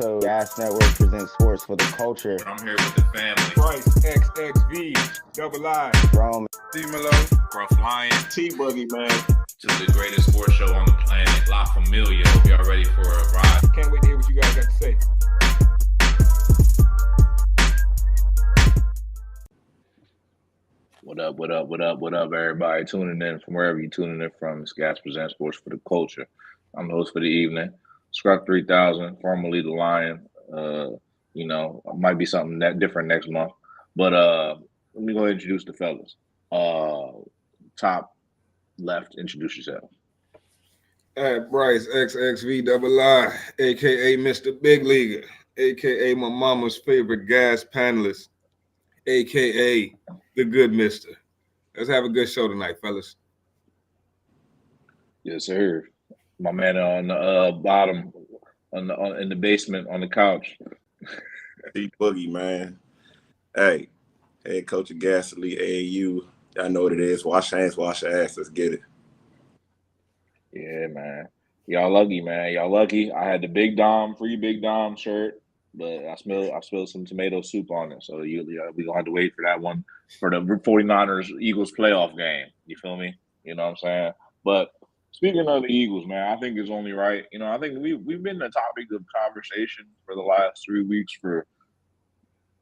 So Gas Network presents sports for the culture. I'm here with the family. Bryce, XXV, Double I, Rome, D-Malo, Gruff Lion. T-Buggy, man. Just the greatest sports show on the planet. La Familia. Hope y'all ready for a ride. Can't wait to hear what you guys got to say. What up, everybody tuning in from wherever you're tuning in from. It's Gas Presents Sports for the Culture. I'm the host for the evening, Scruff 3000, formerly the Lion. Might be something that different next month. But let me go ahead and introduce the fellas. Top left, introduce yourself. At Bryce, XXV, Double I, a.k.a. Mr. Big Leaguer, a.k.a. my mama's favorite gas panelist, a.k.a. the good mister. Let's have a good show tonight, fellas. Yes, sir. My man on the bottom, in the basement on the couch. T-Boogie, man. Hey, head coach of Gas Elite AAU. Y'all know what it is. Wash hands, wash ass. Let's get it. Yeah, man. Y'all lucky, man. Y'all lucky. I had the Big Dom, free Big Dom shirt, but I spilled some tomato soup on it. So we gonna have to wait for that one for the 49ers Eagles playoff game. You feel me? You know what I'm saying? But speaking of the Eagles, man, I think it's only right. I think we've been the topic of conversation for the last 3 weeks for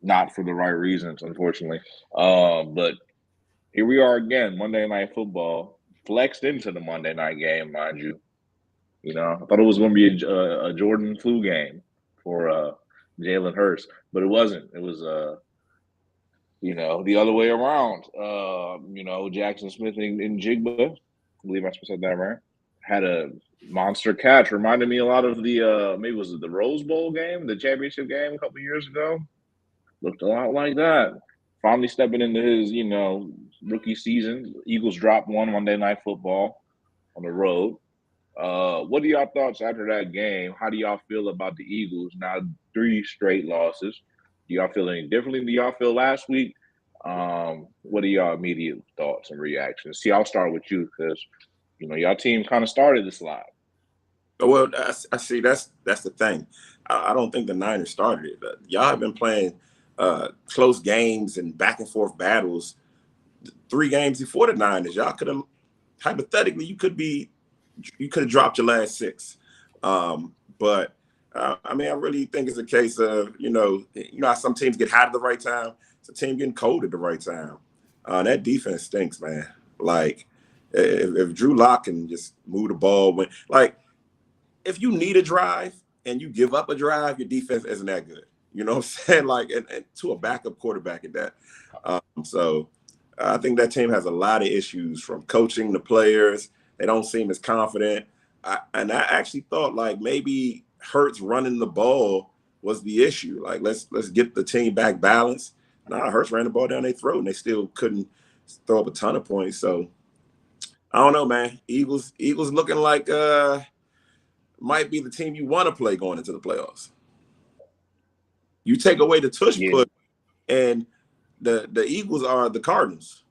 not for the right reasons, unfortunately. But here we are again, Monday Night Football, flexed into the Monday night game, mind you. I thought it was going to be a Jordan flu game for Jalen Hurts, but it wasn't. It was, the other way around. Jackson Smith and Jigba, I believe I said that right, had a monster catch. Reminded me a lot of the, maybe was it the Rose Bowl game, the championship game a couple years ago? Looked a lot like that. Finally stepping into his, rookie season. Eagles dropped one Monday Night Football on the road. What are y'all thoughts after that game? How do y'all feel about the Eagles? Now 3 straight losses. Do y'all feel any differently than y'all feel last week? What are y'all immediate thoughts and reactions? See, I'll start with you because, y'all team kind of started the slide. Well, I see. That's the thing. I don't think the Niners started it. Y'all have been playing close games and back and forth battles 3 games before the Niners. Y'all could have, hypothetically, you could have dropped your last 6. But I really think it's a case of, how some teams get hot at the right time. It's a team getting cold at the right time. That defense stinks, man. Like, if Drew Lock can just move the ball, if you need a drive and you give up a drive, your defense isn't that good. You know what I'm saying? And to a backup quarterback at that. So I think that team has a lot of issues from coaching the players. They don't seem as confident. I actually thought maybe Hurts running the ball was the issue. Let's get the team back balanced. Hurts ran the ball down their throat and they still couldn't throw up a ton of points. So I don't know, man. Eagles looking like might be the team you want to play going into the playoffs. You take away the tush put, and the Eagles are the Cardinals.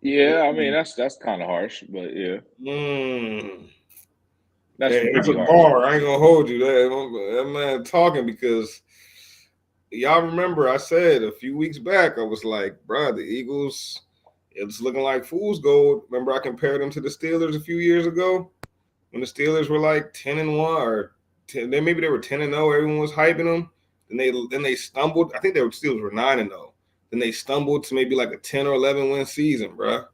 Yeah, that's kind of harsh, but yeah. It's a bar. I ain't gonna hold you. That man talking because y'all remember I said a few weeks back I was like, bro, the Eagles, it's looking like fool's gold. Remember I compared them to the Steelers a few years ago when the Steelers were like 10-1 or 10, then maybe they were 10-0. Everyone was hyping them. Then they stumbled. I think they were Steelers were 9-0. Then they stumbled to maybe like a 10 or 11 win season, bro.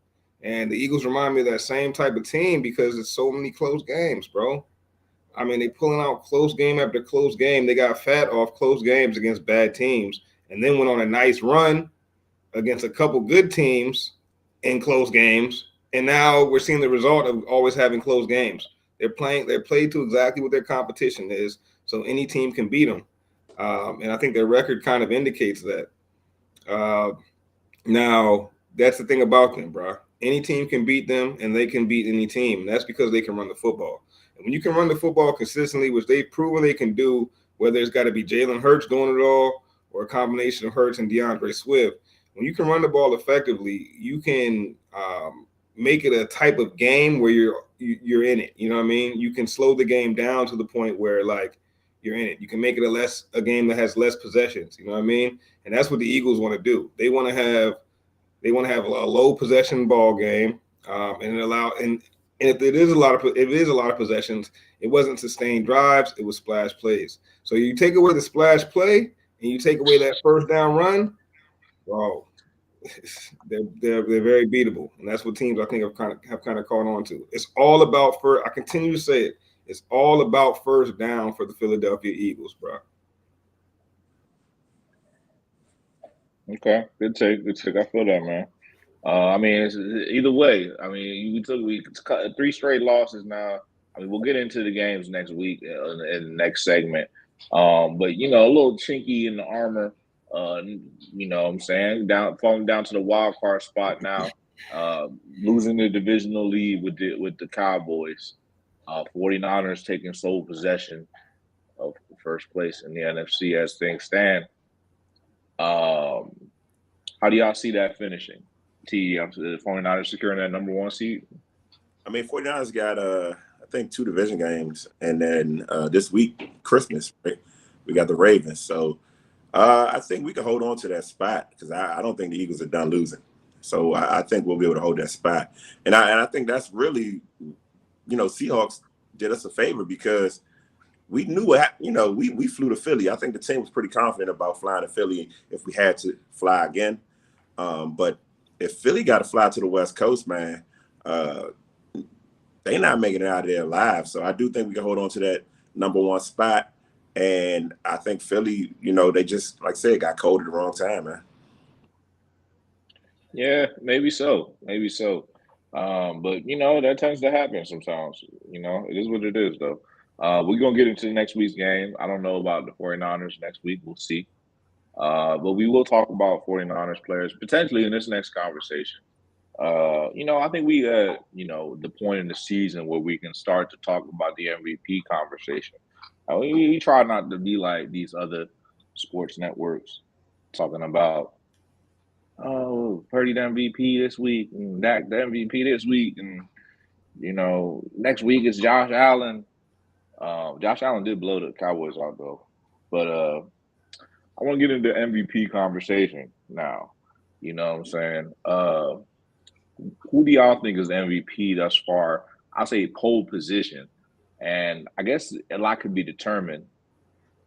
And the Eagles remind me of that same type of team because it's so many close games, bro. They pulling out close game after close game. They got fat off close games against bad teams and then went on a nice run against a couple good teams in close games. And now we're seeing the result of always having close games. They're played to exactly what their competition is, so any team can beat them. And I think their record kind of indicates that. Now, that's the thing about them, bro. Any team can beat them, and they can beat any team. And that's because they can run the football. And when you can run the football consistently, which they've proven they can do, whether it's got to be Jalen Hurts doing it all or a combination of Hurts and DeAndre Swift, when you can run the ball effectively, you can make it a type of game where you're you're in it. You know what I mean? You can slow the game down to the point where like you're in it. You can make it a game that has less possessions. You know what I mean? And that's what the Eagles want to do. They want to have a low possession ball game, and if it is a lot of possessions, it wasn't sustained drives. It was splash plays. So you take away the splash play and you take away that first down run, bro. They're very beatable, and that's what teams I think have kind of caught on to. It's all about first. I continue to say it. It's all about first down for the Philadelphia Eagles, bro. Okay, good take. I feel that, man. I mean, it's either way. I mean, we cut 3 straight losses now. I mean, we'll get into the games next week in the next segment. But a little chinky in the armor. You know what I'm saying? Falling down to the wild card spot now. Losing the divisional lead with the Cowboys. 49ers taking sole possession of first place in the NFC as things stand. How do y'all see that finishing? The 49ers securing that number 1 seed? I mean, 49ers got, I think, 2 division games. And then this week, Christmas, right? We got the Ravens. So I think we can hold on to that spot because I don't think the Eagles are done losing. So I think we'll be able to hold that spot. And I think that's really, Seahawks did us a favor because we knew we flew to Philly. I think the team was pretty confident about flying to Philly if we had to fly again. But if Philly got to fly to the West Coast, man, they're not making it out of there alive. So I do think we can hold on to that number 1 spot. And I think Philly, they just, like I said, got cold at the wrong time, man. Yeah, maybe so. But, that tends to happen sometimes. It is what it is, though. We're going to get into next week's game. I don't know about the 49ers next week. We'll see. But we will talk about 49ers players potentially in this next conversation. I think we at, the point in the season where we can start to talk about the MVP conversation. We try not to be like these other sports networks talking about, Purdy the MVP this week and Dak the MVP this week. And, next week is Josh Allen. Josh Allen did blow the Cowboys out, though. But I want to get into the MVP conversation now. You know what I'm saying? Who do y'all think is the MVP thus far? I'll say pole position. And I guess a lot could be determined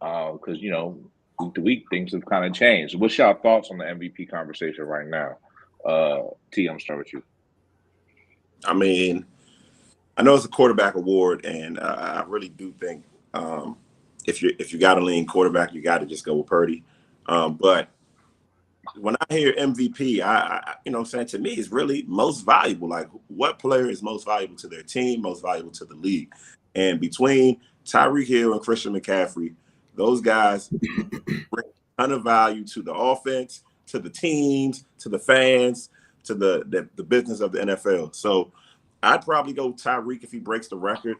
because, week to week, things have kind of changed. What's your thoughts on the MVP conversation right now? T, I'm starting with you. I mean, I know it's a quarterback award, and I really do think if you got to lean quarterback, you got to just go with Purdy. But when I hear MVP, I saying, to me, it's really most valuable. Like, what player is most valuable to their team, most valuable to the league? And between Tyreek Hill and Christian McCaffrey, those guys bring a ton of value to the offense, to the teams, to the fans, to the business of the NFL. So I'd probably go Tyreek if he breaks the record.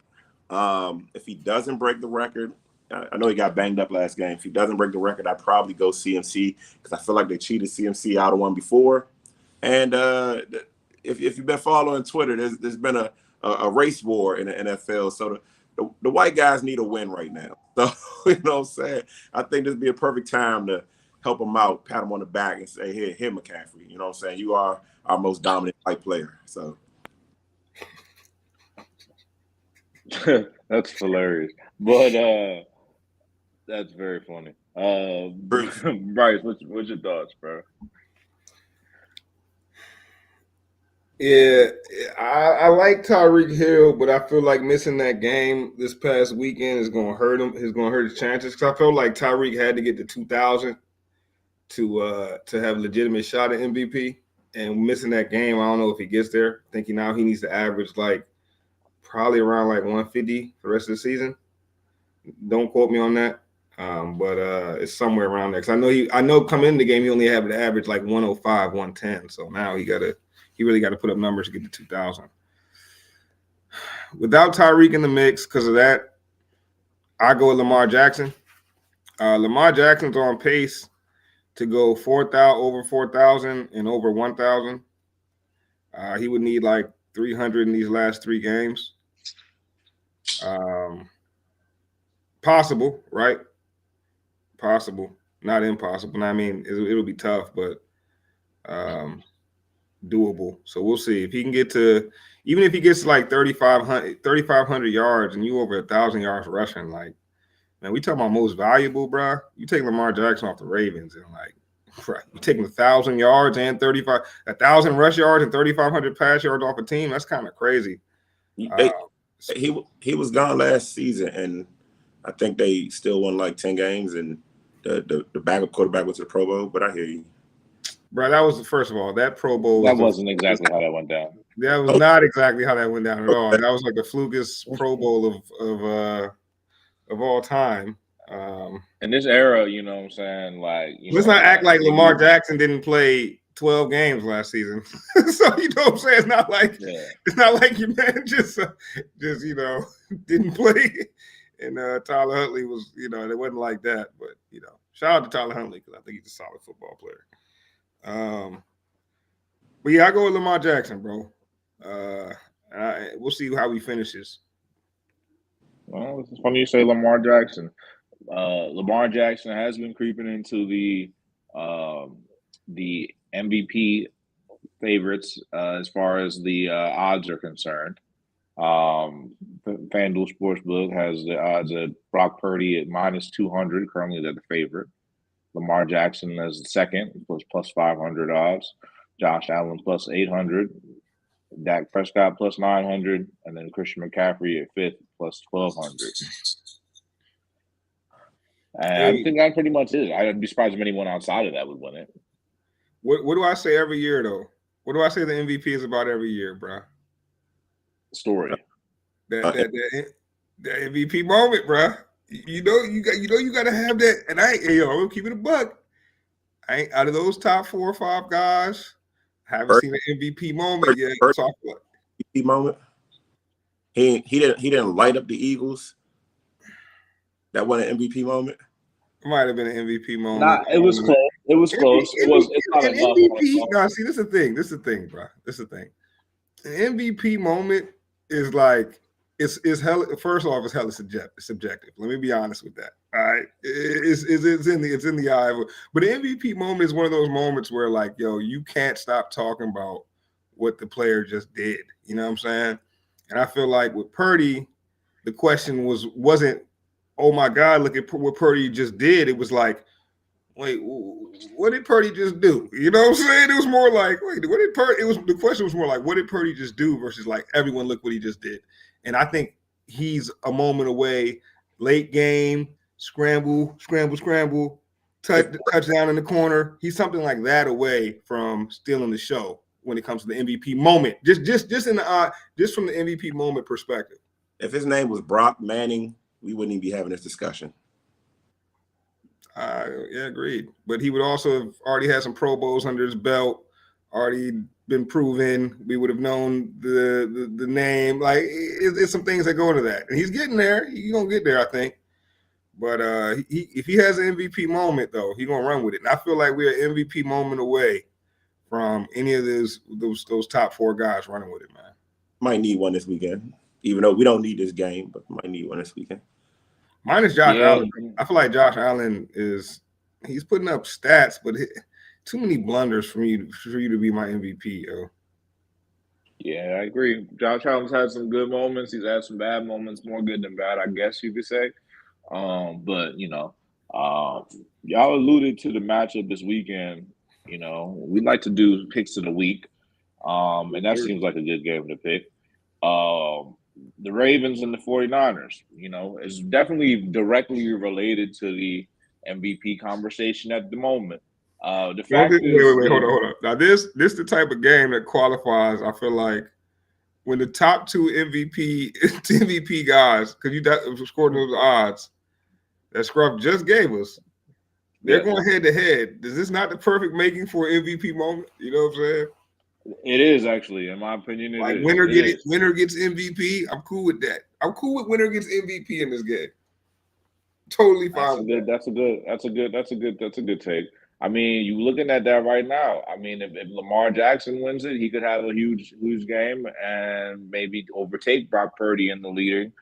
If he doesn't break the record, I know he got banged up last game. If he doesn't break the record, I'd probably go CMC because I feel like they cheated CMC out of one before. And if you've been following Twitter, there's been a race war in the NFL. So the white guys need a win right now. So, you know what I'm saying? I think this would be a perfect time to help them out, pat them on the back and say, here, McCaffrey. You know what I'm saying? You are our most dominant white player. So that's hilarious. But that's very funny. Bryce, what's your thoughts, bro? Yeah, I like Tyreek Hill, but I feel like missing that game this past weekend is going to hurt him. It's going to hurt his chances because I felt like Tyreek had to get to 2,000 to have a legitimate shot at MVP. And missing that game, I don't know if he gets there. I think he needs to average probably around 150 for the rest of the season. Don't quote me on that, but it's somewhere around there. Because I know coming in the game he only had to average 105, 110. So now he really got to put up numbers to get to 2,000. Without Tyreek in the mix, because of that, I go with Lamar Jackson. Lamar Jackson's on pace to go over 4,000 and over 1,000. He would need 300 in these last 3 games. Possible, right? Possible, not impossible. I mean, it'll be tough, but doable. So we'll see if he can get to, even if he gets to like 3,500 yards and you over 1,000 yards rushing. Like, man, we talking about most valuable, bro. You take Lamar Jackson off the Ravens and like, right, you taking 1,000 yards and 1,000 rush yards and 3,500 pass yards off a team. That's kind of crazy. He was gone last season, and I think they still won like 10 games, and the backup quarterback was the Pro Bowl. But I hear you, bro. That was first of all, that Pro Bowl. That wasn't exactly how that went down. That was not exactly how that went down at all. That was like the flukest Pro Bowl of all time. In this era, you know what I'm saying? Like, let's not act like Lamar Jackson didn't play 12 games last season. So you know what I'm saying? It's not like your man just didn't play. And Tyler Huntley was, it wasn't like that. But shout out to Tyler Huntley because I think he's a solid football player. But yeah, I go with Lamar Jackson, bro. We'll see how he finishes. Well, it's funny you say Lamar Jackson. Lamar Jackson has been creeping into the MVP favorites as far as the odds are concerned. FanDuel Sportsbook has the odds of Brock Purdy at -200. Currently, they're the favorite. Lamar Jackson as the second, plus 500 odds. Josh Allen plus 800. Dak Prescott plus 900. And then Christian McCaffrey at fifth plus 1,200. And I think that pretty much is. I'd be surprised if anyone outside of that would win it. What do I say every year, though? What do I say the MVP is about every year, bro? Story. That MVP moment, bro. You got to have that. And I'm gonna keep it a buck. I ain't out of those top 4 or 5 guys. Haven't seen an MVP moment yet. MVP moment. He didn't light up the Eagles. That wasn't an MVP moment. It might have been an MVP moment. Nah, it was close. It was close. It's not an MVP. No, see, this is the thing, bro. This is the thing. An MVP moment is like it's hella. First off, it's hella subjective. Let me be honest with that. All right, it's in the eye of it. But an MVP moment is one of those moments where, like, you can't stop talking about what the player just did. You know what I'm saying? And I feel like with Purdy, the question wasn't, oh my God, look at what Purdy just did. It was like, wait, what did Purdy just do? You know what I'm saying? It was more like, wait, what did Purdy? The question was more like, what did Purdy just do? Versus like, everyone look what he just did. And I think he's a moment away, late game, scramble, touchdown in the corner. He's something like that away from stealing the show when it comes to the MVP moment. Just from the MVP moment perspective. If his name was Brock Manning, we wouldn't even be having this discussion. Yeah, agreed. But he would also have already had some Pro Bowls under his belt, already been proven. We would have known the name. Like, it's some things that go into that. And he's getting there. He's going to get there, I think. But if he has an MVP moment, though, he's going to run with it. And I feel like we're an MVP moment away from any of those top 4 guys running with it, man. Might need one this weekend. Even though we don't need this game, but might need one this weekend. Mine is Josh Allen. I feel like Josh Allen he's putting up stats, but too many blunders for you to be my MVP, yo. Yeah, I agree. Josh Allen's had some good moments. He's had some bad moments, more good than bad, I guess you could say. But y'all alluded to the matchup this weekend. We'd like to do picks of the week. And that seems like a good game to pick. The Ravens and the 49ers, is definitely directly related to the MVP conversation at the moment. The fact is, wait, hold on. Now this the type of game that qualifies. I feel like when the top 2 MVP guys, because you scored those odds that Scruff just gave us, they're going head to head. Is this not the perfect making for an MVP moment? You know what I'm saying? It is, actually, in my opinion. Winner gets MVP. I'm cool with that. I'm cool with winner gets MVP in this game. Totally fine. That's a good take. I mean, you looking at that right now. I mean, if Lamar Jackson wins it, he could have a huge game and maybe overtake Brock Purdy in the leading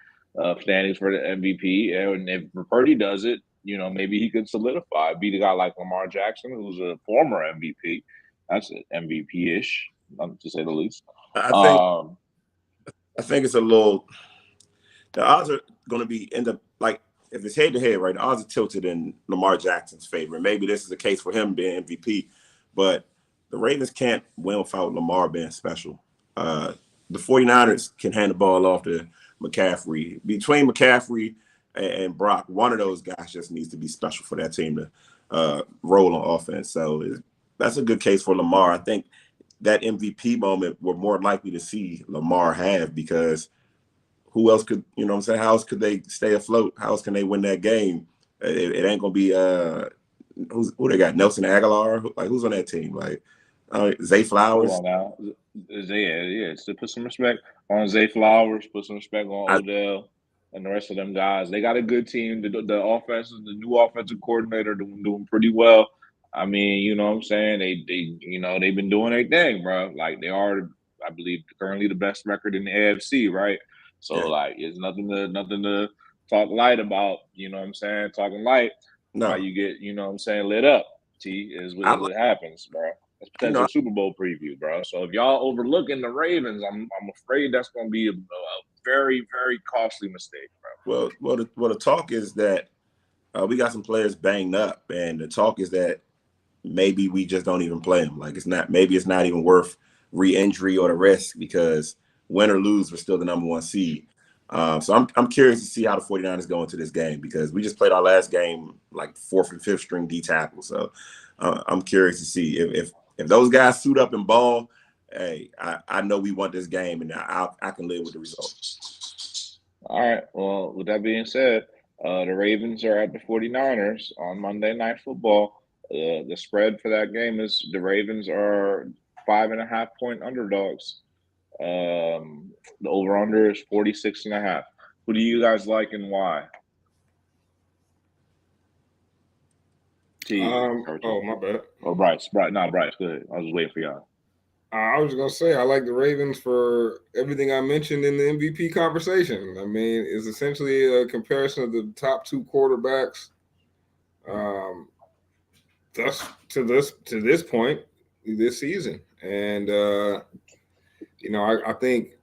standings for the MVP. And if Purdy does it, maybe he could solidify, beat a guy like Lamar Jackson, who's a former MVP. That's an MVP-ish, to say the least. I think it's a little. The odds are going to be like if it's head to head, right? The odds are tilted in Lamar Jackson's favor. And maybe this is the case for him being MVP, but the Ravens can't win without Lamar being special. The 49ers can hand the ball off to McCaffrey. Between McCaffrey and Brock, one of those guys just needs to be special for that team to roll on offense. So that's a good case for Lamar. I think that MVP moment we're more likely to see Lamar have, because who else could, how else could they stay afloat? How else can they win that game? It ain't going to be who they got? Nelson Aguilar? Who's on that team? Zay Flowers? Hold on now. Yeah. So put some respect on Zay Flowers, put some respect on Odell and the rest of them guys. They got a good team. The offense, the new offensive coordinator doing pretty well. I mean, you know what I'm saying? They've been doing their thing, bro. Like, they are, I believe, currently the best record in the AFC, right? So, it's nothing to talk light about, you know what I'm saying? Talking light, no. How you get, you know what I'm saying, lit up, is what happens, bro. It's potential Super Bowl preview, bro. So if y'all overlooking the Ravens, I'm afraid that's going to be a very, very costly mistake, bro. Well, the talk is that we got some players banged up, and the talk is that maybe we just don't even play them. Maybe it's not even worth re-injury or the risk, because win or lose, we're still the number one seed. So I'm curious to see how the 49ers go into this game, because we just played our last game like fourth and fifth string D tackle. So I'm curious to see if those guys suit up and ball. Hey, I know we want this game, and I can live with the result. All right. Well, with that being said, the Ravens are at the 49ers on Monday Night Football. The spread for that game is the Ravens are 5.5-point underdogs. The over-under is 46.5. Who do you guys like and why? My bad. Oh, Bryce. Not Bryce. Good. I was just waiting for y'all. I was gonna say I like the Ravens for everything I mentioned in the MVP conversation. I mean, it's essentially a comparison of the top two quarterbacks. Thus to this point this season, and I think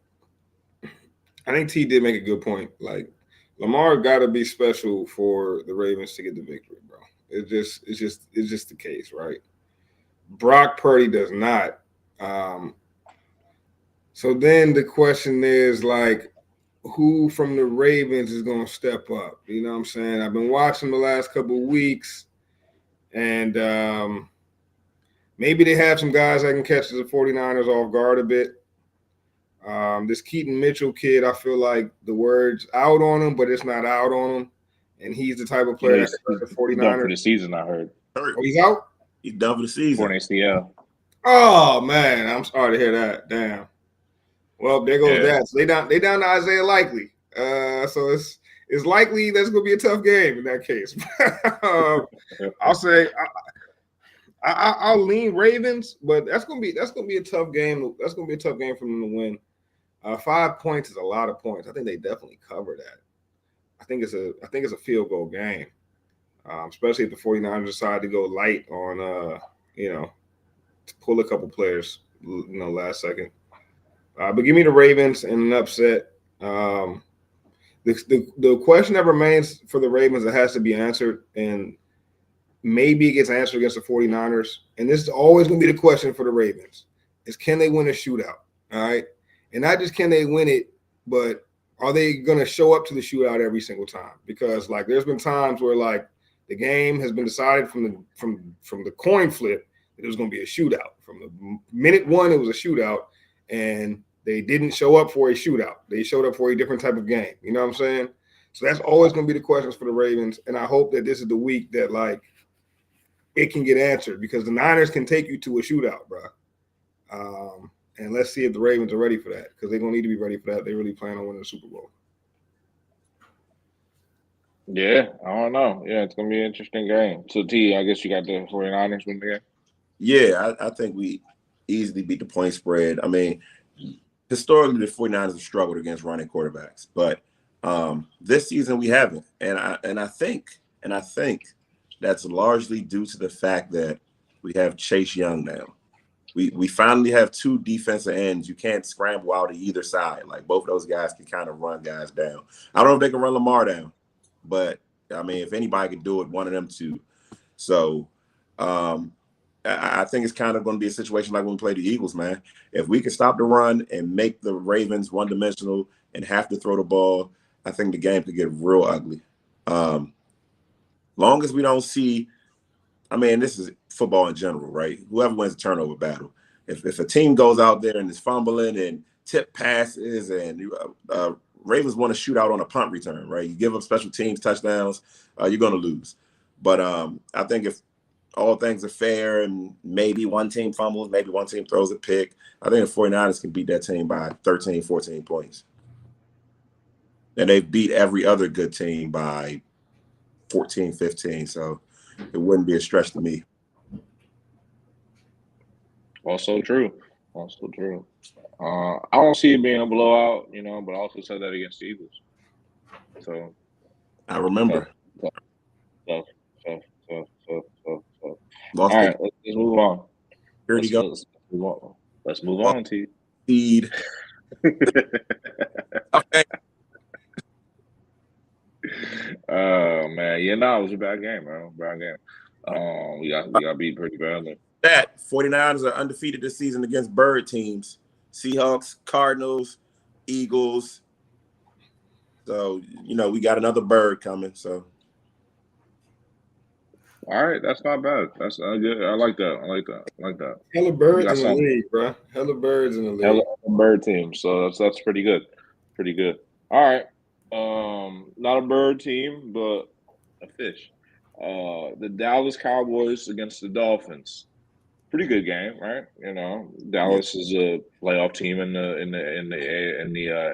T did make a good point. Like, Lamar got to be special for the Ravens to get the victory, bro. It's just the case, right? Brock Purdy does not. So then the question is, like, who from the Ravens is going to step up? You know what I'm saying? I've been watching the last couple of weeks, and maybe they have some guys that can catch the 49ers off guard a bit. This Keaton Mitchell kid, I feel like the word's out on him, but it's not out on him. And he's the type of player that the 49ers. Done for the season, I heard. Oh, he's out? He's done for the season. For an ACL. Oh, man. I'm sorry to hear that. Damn. Well, there goes that. So they down to Isaiah Likely. So it's likely that's going to be a tough game in that case. I'll say I'll lean Ravens, but that's gonna be a tough game. That's gonna be a tough game for them to win. 5 points is a lot of points. I think they definitely cover that. I think it's a field goal game, especially if the 49ers decide to go light on to pull a couple players, last second. But give me the Ravens and an upset. The question that remains for the Ravens that has to be answered, and maybe it gets answered against the 49ers, and this is always going to be the question for the Ravens, is can they win a shootout, all right? And not just can they win it, but are they going to show up to the shootout every single time? Because, like, there's been times where, like, the game has been decided from the coin flip that it was going to be a shootout. From the minute one, it was a shootout, and they didn't show up for a shootout. They showed up for a different type of game. You know what I'm saying? So that's always going to be the questions for the Ravens, and I hope that this is the week that, like, it can get answered, because the Niners can take you to a shootout, bro. And let's see if the Ravens are ready for that, because they're going to need to be ready for that. They really plan on winning the Super Bowl. Yeah, I don't know. Yeah, it's going to be an interesting game. So, T, I guess you got the 49ers win the game? Yeah, I think we easily beat the point spread. I mean, historically, the 49ers have struggled against running quarterbacks, but This season we haven't, and I think that's largely due to the fact that we have Chase Young now. We finally have two defensive ends. You can't scramble out of either side. Like both of those guys can kind of run guys down. I don't know if they can run Lamar down, but I mean, if anybody could do it, one of them two. So I think it's kind of going to be a situation like when we play the Eagles, man. If we can stop the run and make the Ravens one-dimensional and have to throw the ball, I think the game could get real ugly. Long as we don't see, I mean, this is football in general, right? Whoever wins the turnover battle. If a team goes out there and is fumbling and tip passes and Ravens want to shoot out on a punt return, right? You give up special teams touchdowns, you're going to lose. But I think if all things are fair and maybe one team fumbles, maybe one team throws a pick, I think the 49ers can beat that team by 13, 14 points. And they've beat every other good team by 14, 15. So it wouldn't be a stretch to me. Also true. I don't see it being a blowout, but I also said that against the Eagles. So I remember. Tough. All right, let's move on. Here you go. Let's move on, T. Feed. Okay. Oh man, it was a bad game, bro. Bad game. We got beat pretty badly. That 49ers are undefeated this season against bird teams. Seahawks, Cardinals, Eagles. So, we got another bird coming. So all right, that's not bad. That's good. I like that. Hella birds in the league, bro. Hella birds in the league. Hella bird team. So that's pretty good. Pretty good. All right. Not a bird team, but a fish. The Dallas Cowboys against the Dolphins. Pretty good game, right? Dallas is a playoff team in the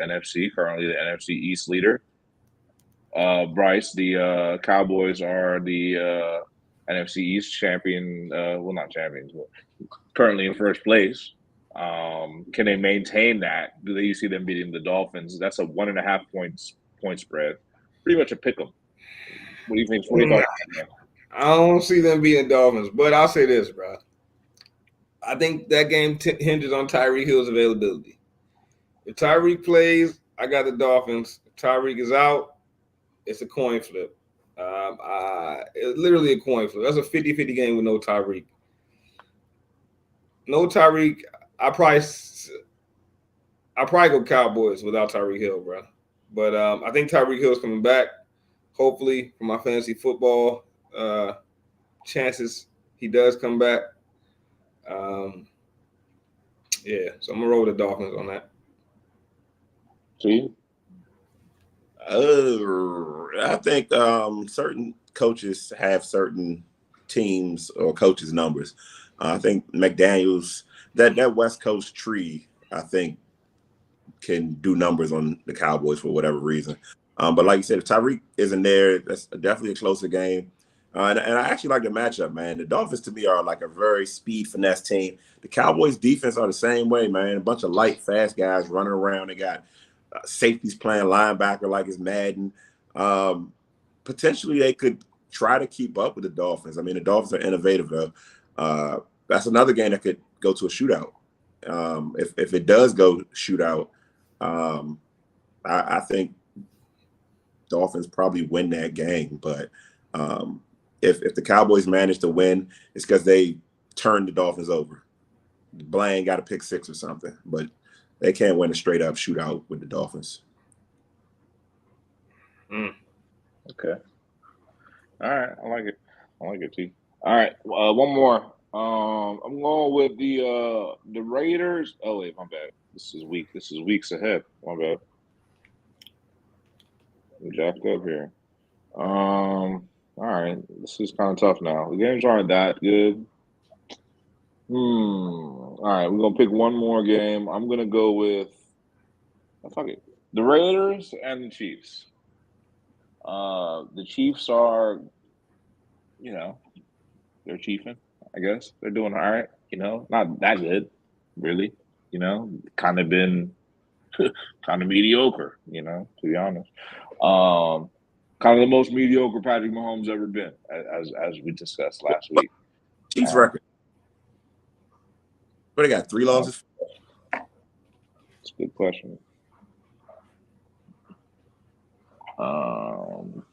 NFC, currently the NFC East leader. Bryce, the Cowboys are the NFC East champion. Well, not champions, but currently in first place. Can they maintain that? Do you see them beating the Dolphins? That's a 1.5 point spread. Pretty much a pick 'em. What do you think? I don't see them beating Dolphins, but I'll say this, bro. I think that game hinges on Tyreek Hill's availability. If Tyreek plays, I got the Dolphins. If Tyreek is out, it's a coin flip. It's literally a coin flip. That's a 50-50 game with no Tyreek. No Tyreek, I probably go Cowboys without Tyreek Hill, bro. But I think Tyreek Hill's coming back. Hopefully, for my fantasy football chances, he does come back. So I'm gonna roll with the Dolphins on that. See? I think certain coaches have certain teams or coaches' numbers. I think McDaniels, that West Coast tree, I think, can do numbers on the Cowboys for whatever reason. But like you said, if Tyreek isn't there, that's definitely a closer game. And I actually like the matchup, man. The Dolphins, to me, are like a very speed finesse team. The Cowboys' defense are the same way, man. A bunch of light, fast guys running around. They got safeties playing linebacker like it's Madden. Potentially, they could try to keep up with the Dolphins. I mean, the Dolphins are innovative, though. That's another game that could go to a shootout. If it does go shootout, I think Dolphins probably win that game. But if the Cowboys manage to win, it's because they turned the Dolphins over. Blaine got a pick six or something, but they can't win a straight up shootout with the Dolphins. Okay. All right. I like it, T. All right. One more. I'm going with the Raiders. Oh wait, my bad. This is weeks ahead. My bad. I'm jacked up here. All right. This is kind of tough now. The games aren't that good. All right. We're gonna pick one more game. I'm gonna go with the Raiders and the Chiefs. The Chiefs are, they're chiefing, I guess. They're doing all right, not that good, really. Kind of been kind of mediocre, to be honest. Kind of the most mediocre Patrick Mahomes ever been, as we discussed last week. Chiefs record. But they got 3 losses. That's a good question.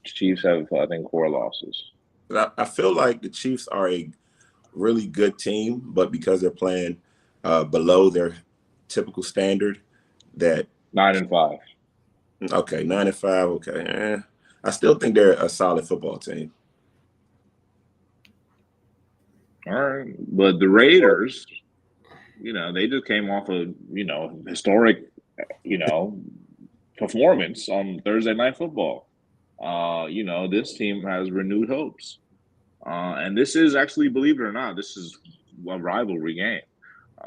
Chiefs have, I think, 4 losses. I feel like the Chiefs are a really good team, but because they're playing below their typical standard, that 9-5. Okay, 9-5. Okay, I still think they're a solid football team. All right, but the Raiders, they just came off a historic, performance on Thursday Night Football. This team has renewed hopes, and this is actually, believe it or not, this is a rivalry game.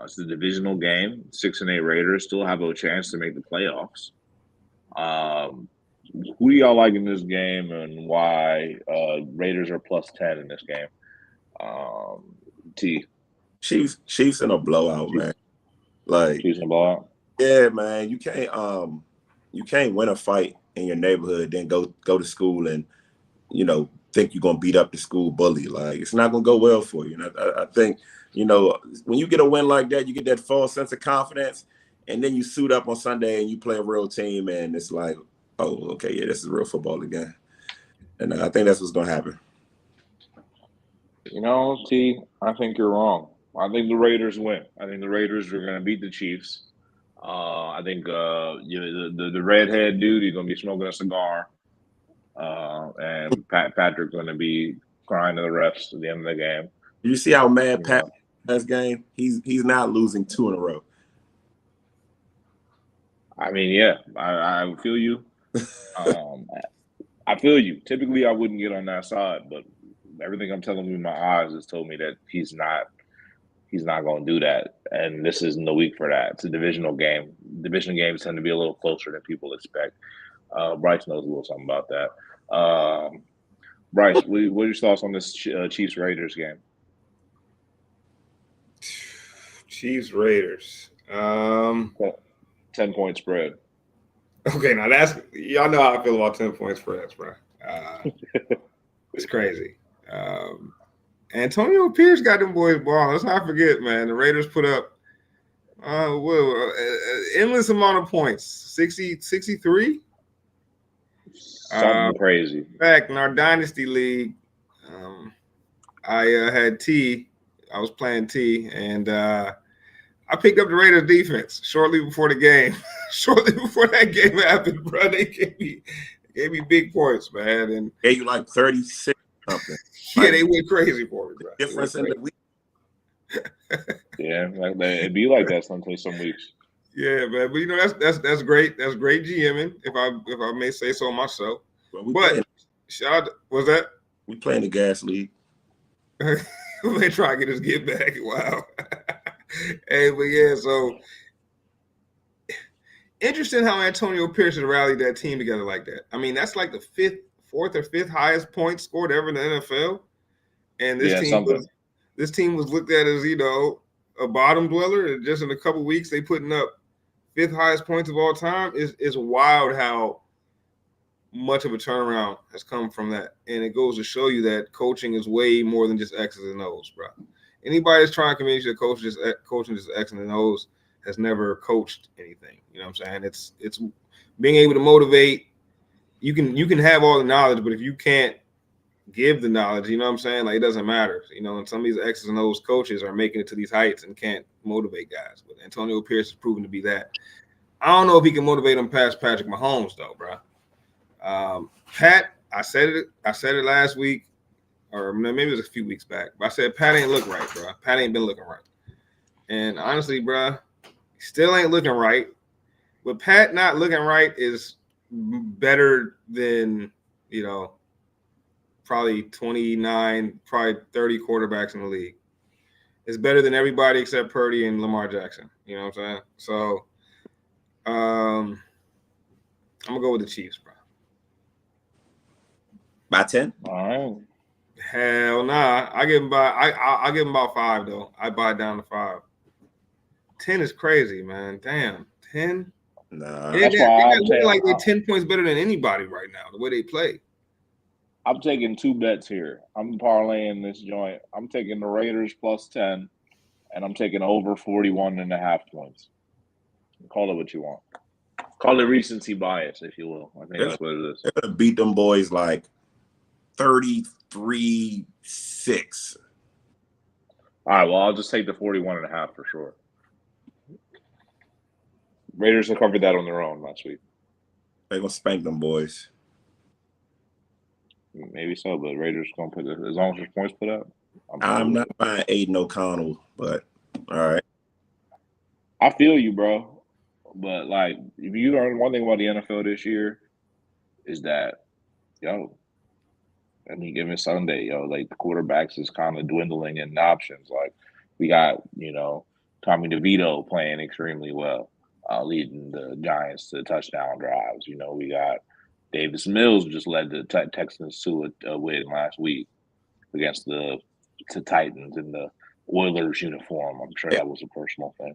It's a divisional game. 6-8 Raiders still have a chance to make the playoffs. Who do y'all like in this game, and why? Raiders are +10 in this game. T. Chiefs in a blowout, man. Like Chiefs in a blowout. Yeah, man. You can't win a fight in your neighborhood, then go to school and think you're gonna beat up the school bully. Like, it's not gonna go well for you. And I think when you get a win like that, you get that false sense of confidence, and then you suit up on Sunday and you play a real team, and it's like, oh, okay, yeah, this is real football again. And I think that's what's gonna happen. T, I think you're wrong. I think the Raiders win. I think the Raiders are going to beat the Chiefs. I think the redhead dude, he's going to be smoking a cigar. And Patrick's going to be crying to the refs at the end of the game. You see how mad Pat last game? He's not losing 2 in a row. I mean, yeah, I feel you. I feel you. Typically, I wouldn't get on that side, but everything I'm telling you in my eyes has told me that he's not going to do that. And this isn't the week for that. It's a divisional game. Division games tend to be a little closer than people expect. Bryce knows a little something about that. Bryce, what are your thoughts on this Chiefs-Raiders game? Chiefs-Raiders. 10-point spread. Okay, now y'all know how I feel about 10-point spreads, bro. It's crazy. Antonio Pierce got them boys balling. Let's not forget, man. The Raiders put up endless amount of points. 63? Something crazy. In fact, in our Dynasty League, I had T. I was playing T, and I picked up the Raiders defense shortly before the game. Shortly before that game happened, bro, they gave me big points, man. And gave you like 36 something. Yeah, they went crazy for me, bro. Difference in the week. Yeah, it'd be like that some weeks. Yeah, man. But that's great. That's great GMing, if I may say so myself. But shout out, what's that? We playing the gas league. They try to get us get back. Wow. Hey, but yeah, so interesting how Antonio Pierce has rallied that team together like that. I mean, that's like the 4th or 5th highest points scored ever in the NFL. And this team was looked at as, a bottom dweller. And just in a couple weeks, they putting up 5th highest points of all time. It's wild how much of a turnaround has come from that. And it goes to show you that coaching is way more than just X's and O's, bro. Anybody that's trying to convince you that coaching just X's and O's has never coached anything. You know what I'm saying? It's being able to motivate. You can have all the knowledge, but if you can't give the knowledge, you know what I'm saying? Like, it doesn't matter. And some of these X's and O's coaches are making it to these heights and can't motivate guys. But Antonio Pierce has proven to be that. I don't know if he can motivate them past Patrick Mahomes, though, bro. Pat, I said it last week, or maybe it was a few weeks back. But I said Pat ain't look right, bro. Pat ain't been looking right. And honestly, bro, still ain't looking right. But Pat not looking right is better than, probably 29, probably 30 quarterbacks in the league. It's better than everybody except Purdy and Lamar Jackson. You know what I'm saying? So I'm going to go with the Chiefs, bro. By 10? All right. Hell nah. I give him about 5, though. I buy it down to 5. 10 is crazy, man. Damn. 10? Nah, They That's why I'm looking like they're saying 10 points better than anybody right now, the way they play. I'm taking 2 bets here. I'm parlaying this joint. I'm taking the Raiders plus 10, and I'm taking over 41.5 points. Call it what you want. Call it recency bias, if you will. I think that's what it is. they're gonna beat them boys like 33-6. All right, well, I'll just take the 41.5 for sure. Raiders have covered that on their own last week. They're gonna spank them boys. Maybe so, but Raiders gonna put it as long as there's points put up. I'm not buying Aiden O'Connell, but all right. I feel you, bro. But like, if you learn one thing about the NFL this year, is that, any given Sunday, like the quarterbacks is kind of dwindling in options. Like we got, Tommy DeVito playing extremely well, leading the Giants to touchdown drives. We got Davis Mills just led the Texans to a win last week against the Titans in the Oilers uniform. I'm sure that was a personal thing.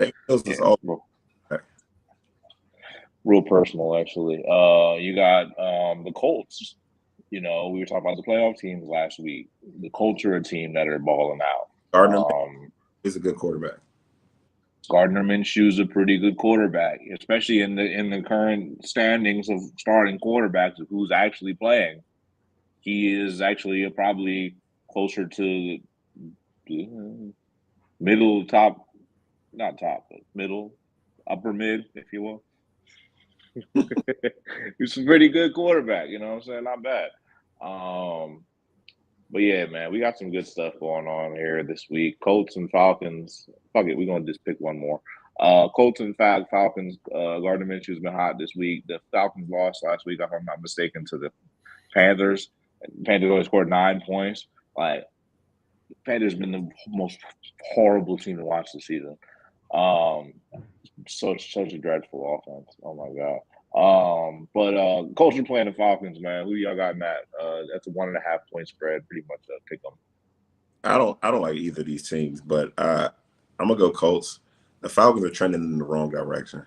Real personal, actually. You got the Colts. We were talking about the playoff teams last week. The Colts are a team that are balling out. Gardner is a good quarterback. Gardner Minshew is a pretty good quarterback, especially in the current standings of starting quarterbacks of who's actually playing. He is actually probably closer to middle, top, not top, but middle, upper mid, if you will. He's a pretty good quarterback, you know what I'm saying? Not bad. But yeah, man, we got some good stuff going on here this week. Colts and Falcons. Fuck it, we're gonna just pick one more. Colts and Falcons. Gardner Minshew's been hot this week. The Falcons lost last week, if I'm not mistaken, to the Panthers. Panthers only scored 9 points. Like, Panthers been the most horrible team to watch this season. Such a dreadful offense. Oh my god. But Colts are playing the Falcons, man. Who y'all got in that? That's a 1.5 point spread. Pretty much pick them. I don't like either of these teams, but I'm gonna go Colts. The Falcons are trending in the wrong direction.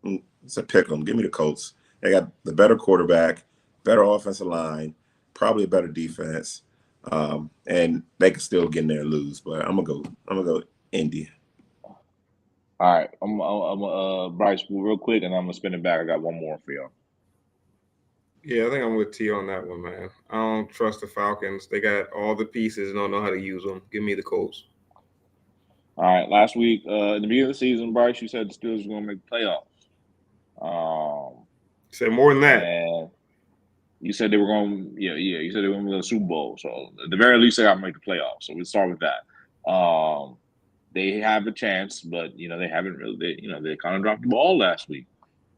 It's a pick 'em. Give me the Colts. They got the better quarterback, better offensive line, probably a better defense, and they can still get in there and lose. But I'm gonna go Indy. All right, I'm Bryce, real quick, and I'm gonna spin it back. I got one more for y'all. Yeah, I think I'm with T on that one, man. I don't trust the Falcons. They got all the pieces and don't know how to use them. Give me the Colts. All right, last week, in the beginning of the season, Bryce, you said the Steelers were gonna make the playoffs. Said more than that. And you said they were going. Yeah. You said they were going to the Super Bowl. So at the very least, they got to make the playoffs. So we'll start with that. They have a chance, but they haven't really. They kind of dropped the ball last week.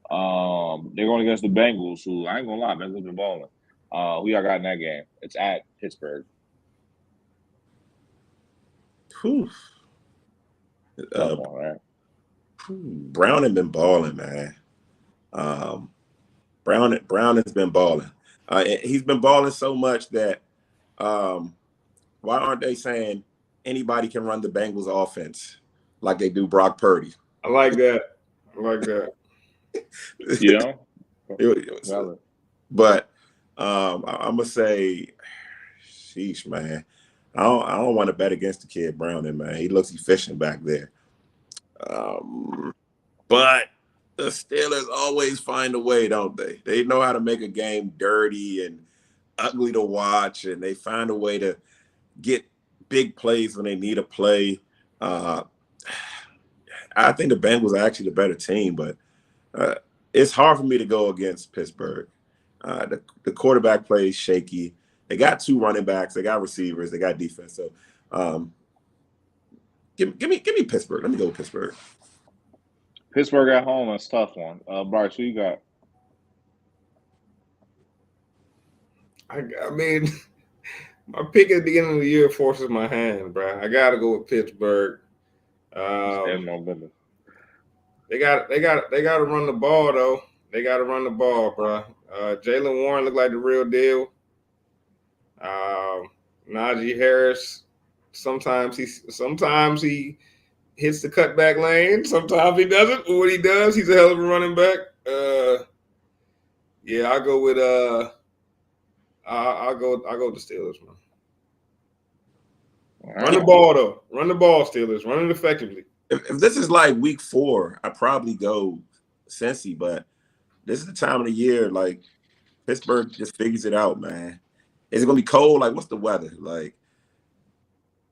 They're going against the Bengals, who I ain't gonna lie, Bengals been balling. Who y'all got in that game? It's at Pittsburgh. Right? Brown has been balling, man. Brown has been balling. He's been balling so much that why aren't they saying anybody can run the Bengals offense like they do Brock Purdy? I like that. But I'm gonna say, sheesh, man. I don't want to bet against the kid Browning, man. He looks efficient back there. But the Steelers always find a way, don't they? They know how to make a game dirty and ugly to watch, and they find a way to get big plays when they need a play. I think the Bengals are actually the better team, but it's hard for me to go against Pittsburgh. The quarterback plays shaky. They got 2 running backs. They got receivers. They got defense. So give me Pittsburgh. Let me go with Pittsburgh. Pittsburgh at home, that's a tough one. Bryce, who you got? I mean, my pick at the beginning of the year forces my hand, bro. I got to go with Pittsburgh. They got to run the ball though. They got to run the ball, bro. Jaylen Warren looked like the real deal. Najee Harris. Sometimes he hits the cutback lane. Sometimes he doesn't. But when he does, he's a hell of a running back. Yeah, I'll go with I'll go with the Steelers, man. Run the ball though. Run the ball, Steelers. Run it effectively. If this is like week 4, I'd probably go Cincy, but this is the time of the year, like Pittsburgh just figures it out, man. Is it gonna be cold? Like, what's the weather? Like,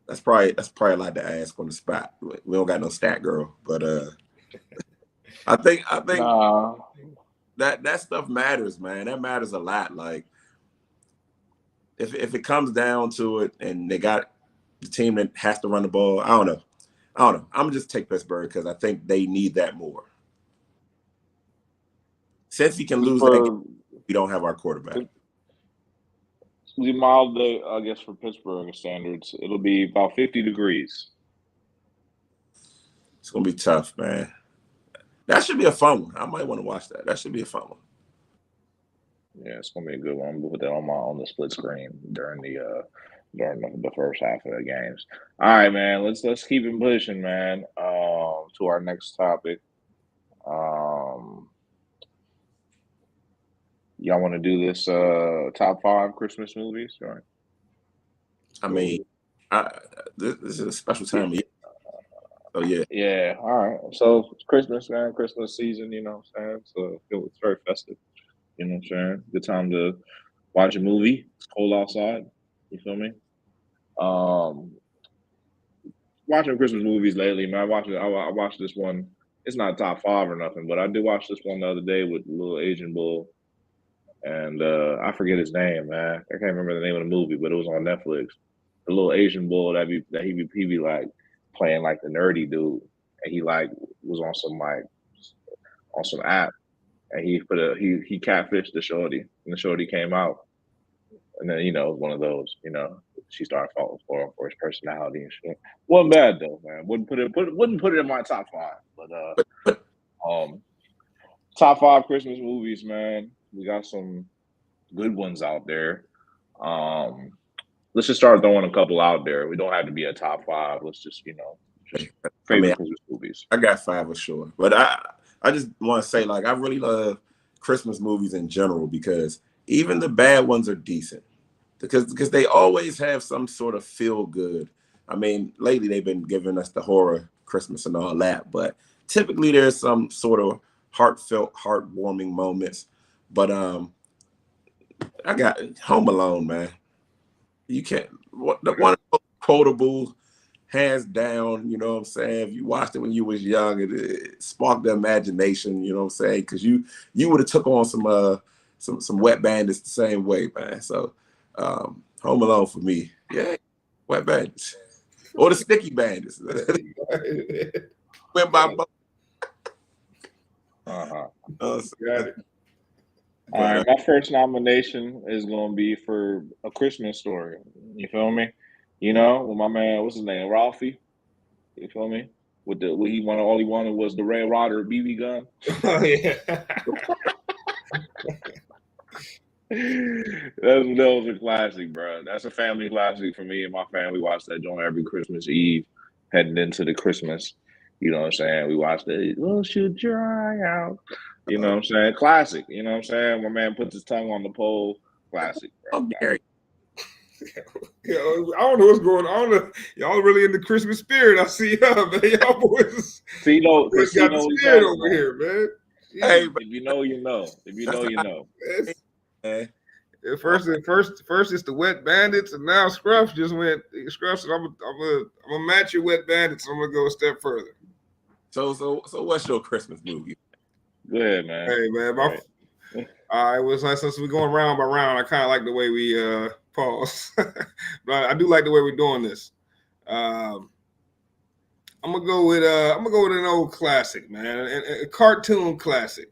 that's probably a lot to ask on the spot. We don't got no stat girl, but I think that stuff matters, man. That matters a lot. Like, if it comes down to it, and they got the team that has to run the ball, I don't know. I'm gonna just take Pittsburgh because I think they need that more. Since he can lose that game, we don't have our quarterback. It's gonna be mild day, I guess, for Pittsburgh standards. It'll be about 50 degrees. It's gonna be tough, man. That should be a fun one. I might want to watch that. That should be a fun one. Yeah, it's gonna be a good one. We'll put that on the split screen during the first half of the games. All right, man. Let's keep it pushing, man. To our next topic. Y'all want to do this top 5 Christmas movies? Right. I mean, this is a special time of year. Oh yeah. Yeah. All right. So it's Christmas, man. Christmas season. You know what I'm saying? So it's very festive. You know what I'm saying? Good time to watch a movie. It's cold outside. You feel me? Watching Christmas movies lately, man. I watched this one. It's not top 5 or nothing, but I did watch this one the other day with Little Asian Bull, and I forget his name, man. I can't remember the name of the movie, but it was on Netflix. The Little Asian Bull that he be like playing like the nerdy dude, and he like was on some app, and he catfished the shorty, and the shorty came out. And then, one of those, she started falling for him for his personality and shit. Wasn't bad though, man. Wouldn't put it in my top 5. But top 5 Christmas movies, man. We got some good ones out there. Let's just start throwing a couple out there. We don't have to be a top 5. Let's just, favorite Christmas movies. I got 5 for sure. But I just want to say, like, I really love Christmas movies in general because even the bad ones are decent. Because they always have some sort of feel good. I mean, lately they've been giving us the horror Christmas and all that, but typically there's some sort of heartfelt, heartwarming moments. But I got Home Alone, man. You can't one of those quotable, hands down. You know what I'm saying? If you watched it when you was young, it sparked the imagination. You know what I'm saying? Because you would have took on some Wet Bandits the same way, man. So. Home Alone for me. Yeah, Wet Bandits. Or the Sticky Bandits. Went by both. Got it. All right, my first nomination is going to be for A Christmas Story. You feel me? With my man, what's his name? Ralphie. You feel me? All he wanted was the Red Ryder BB gun. Oh, yeah. That was a classic, bro. That's a family classic for me and my family. We watch that joint every Christmas Eve, heading into the Christmas. You know what I'm saying? We watched it. We'll shoot your eye out. You know what I'm saying? Classic. You know what I'm saying? My man puts his tongue on the pole. Classic, bro. Oh, Gary. I don't know what's going on. Y'all really in the Christmas spirit. I see y'all, man. Y'all boys. See, got the spirit over here, man. Hey, if you know, you know. If you know, you know. First it's the Wet Bandits, and now Scruff just went. Scruff said, "I'm gonna match your Wet Bandits. I'm gonna go a step further." So what's your Christmas movie? Go ahead, man. Hey, man. All right. Well, since we're going round by round, I kind of like the way we pause, but I do like the way we're doing this. I'm gonna go with an old classic, man, a cartoon classic.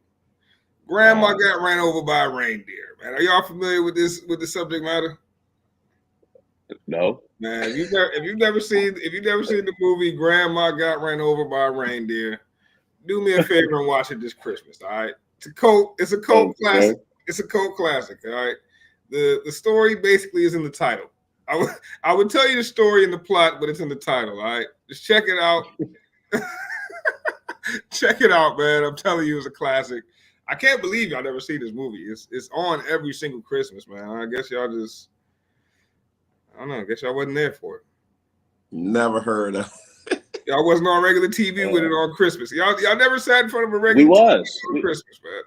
Grandma got ran over by a reindeer, man. Are y'all familiar with the subject matter? No. Man, if you've never seen the movie Grandma Got Ran Over by a Reindeer, do me a favor and watch it this Christmas. All right, it's a cult classic. It's a cult classic. All right, the story basically is in the title. I would tell you the story and the plot, but it's in the title. All right, just check it out. Check it out, man. I'm telling you, it's a classic. I can't believe y'all never see this movie. It's on every single Christmas, man. I guess y'all just, I don't know. I guess y'all wasn't there for it. Never heard of. Y'all wasn't on regular TV with it on Christmas. Y'all never sat in front of a We regular TV was. on Christmas, man.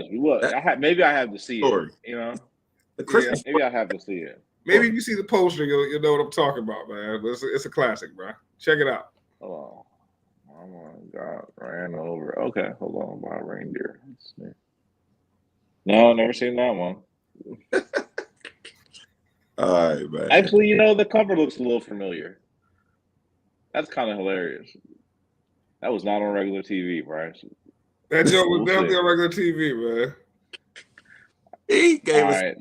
We was. Maybe I have to see Story. it. You know, The Christmas. maybe I have to see it. Maybe if you see the poster, you'll know what I'm talking about, man. But it's a classic, bro. Check it out. Oh my God, ran over. Okay, hold on, my reindeer. Let's see. No, never seen that one. All right, man. Actually, you know, the cover looks a little familiar. That's kind of hilarious. That was not on regular TV, Bryce. That joke was We'll definitely see. on regular TV, man. He gave All us right,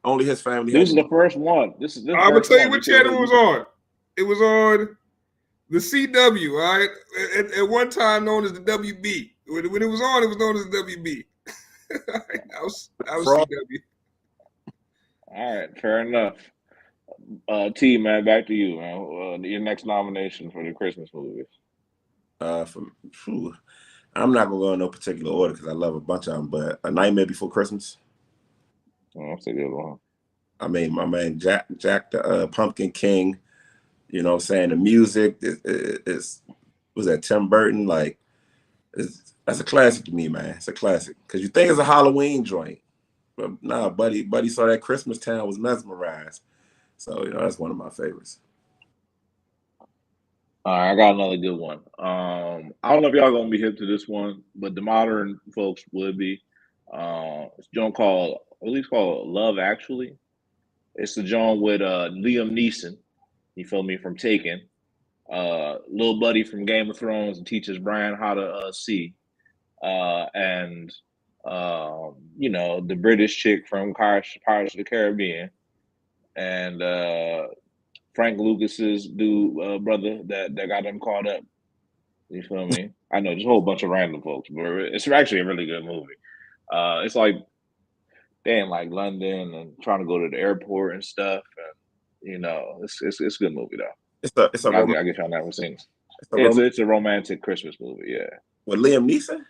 only his family. this is the first one. This is. I'm gonna tell you what channel it was on. It was on the CW, all right? At one time known as the WB. When it was on, it was known as the WB. That was CW. All right, fair enough. T, man, back to you, man. Your next nomination for the Christmas movies. I'm not gonna go in no particular order because I love a bunch of them. But A Nightmare Before Christmas. Oh, that's a good one. I mean, my man Jack the Pumpkin King. You know what I'm saying? The music is was that Tim Burton? Like, that's a classic to me, man. It's a classic because you think it's a Halloween joint, but nah, buddy saw that Christmas Town, was mesmerized. So you know that's one of my favorites. All right, I got another good one. I don't know if y'all gonna be hip to this one, but the modern folks would be. It's a joint called, at least called Love Actually. It's the joint with Liam Neeson. You feel me, from Taken. Little buddy from Game of Thrones and teaches Brian how to see. And you know, the British chick from Pirates of the Caribbean. And Frank Lucas's dude brother that got them caught up. You feel me? I know, just a whole bunch of random folks, but it's actually a really good movie. It's like they in like London and trying to go to the airport and stuff, and you know, it's a good movie though. I guess y'all never seen it. It's a romantic Christmas movie, yeah. With Liam Neeson?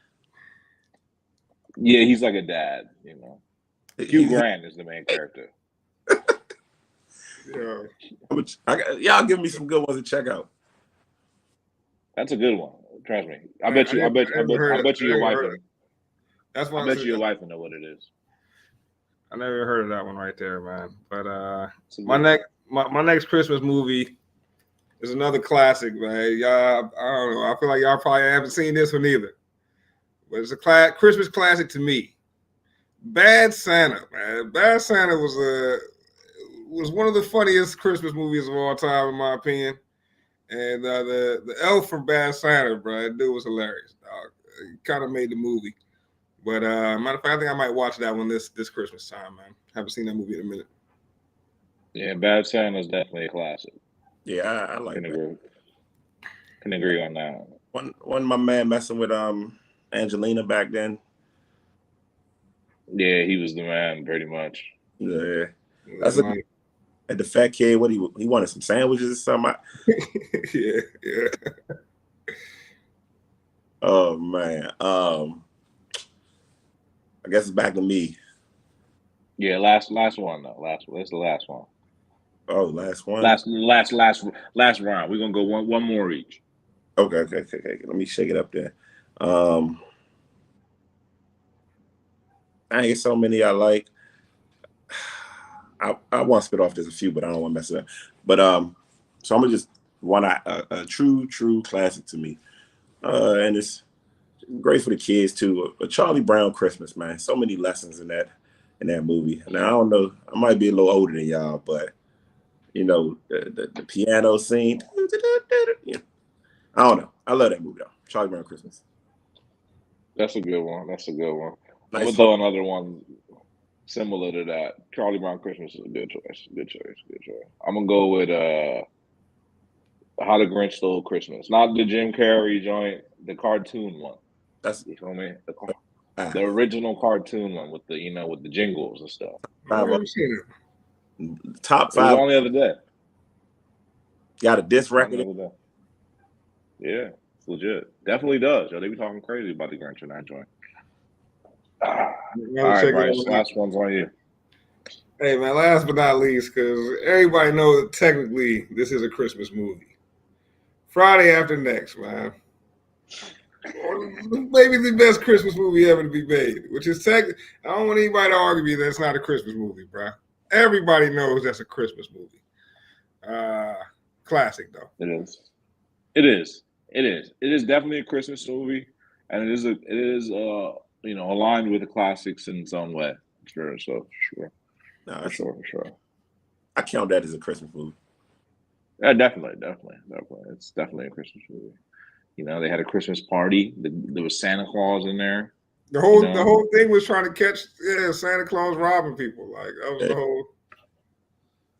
Yeah, he's like a dad, you know. Hugh Grant is the main character. Yeah. Y'all give me some good ones to check out. That's a good one. Trust me. I bet you your wife. That's why I bet your wife will know what it is. I never heard of that one right there, man. But my next Christmas movie is another classic, man. Y'all, I don't know. I feel like y'all probably haven't seen this one either. But it's a Christmas classic to me. Bad Santa, man. Bad Santa was one of the funniest Christmas movies of all time, in my opinion. And the elf from Bad Santa, bro, that dude was hilarious. He kind of made the movie. But matter of fact, I think I might watch that one this Christmas time, man. Haven't seen that movie in a minute. Yeah, Bad Santa is definitely a classic. Yeah, I like that. Can agree on that. One my man messing with Angelina back then. Yeah, he was the man, pretty much. Yeah, that's at the fat kid. What he wanted some sandwiches or something. yeah. Oh man. I guess it's back to me. Yeah, last one though. It's the last one. Oh, last one. Last round. We're gonna go one more each. Okay. Let me shake it up there. I ain't so many I like. I want to spit off there's a few, but I don't want to mess it up. But so I'm gonna just a true classic to me, and it's great for the kids too. A Charlie Brown Christmas, man. So many lessons in that movie. Now I don't know, I might be a little older than y'all, but you know the piano scene. I don't know. I love that movie though. Charlie Brown Christmas. That's a good one. Nice. I'm gonna throw another one similar to that. Charlie Brown Christmas is a good choice. Good choice. I'm gonna go with How the Grinch Stole Christmas. Not the Jim Carrey joint, the cartoon one. You feel me? The original cartoon one with the jingles and stuff. I've never seen it. Top 5. It was on the other day. Got a disc record. Yeah, it's legit. Definitely does. Yo, they be talking crazy about the Grinch in that joint. All Gotta right, check it Bryce. out. Last one's on you. Hey man, last but not least, because everybody knows that technically this is a Christmas movie. Friday After Next, man. Maybe the best Christmas movie ever to be made, which is I don't want anybody to argue me that it's not a Christmas movie, bro. Everybody knows that's a Christmas movie. Classic though. It is. It is. It is. It is definitely a Christmas movie, and it is aligned with the classics in its own way. Sure. So sure. No, For sure. I count that as a Christmas movie. Yeah, definitely. It's definitely a Christmas movie. You know, they had a Christmas party. There was Santa Claus in there. The whole You know? the whole thing was trying to catch Santa Claus robbing people. Like that was the whole.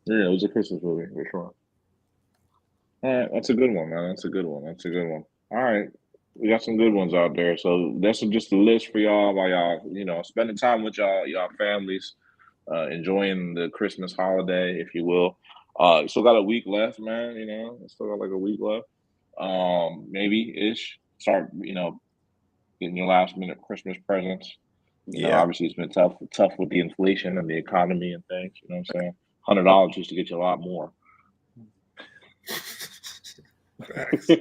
Yeah, it was a Christmas movie for sure. All right, that's a good one, man. That's a good one. All right, we got some good ones out there. So that's just a list for y'all while y'all, spending time with y'all families, enjoying the Christmas holiday, if you will. Still got a week left, man. Still got like a week left. Maybe ish. Start, getting your last minute Christmas presents. Obviously it's been tough with the inflation and the economy and things. You know what I'm saying? $100 used to get you a lot more. Facts. You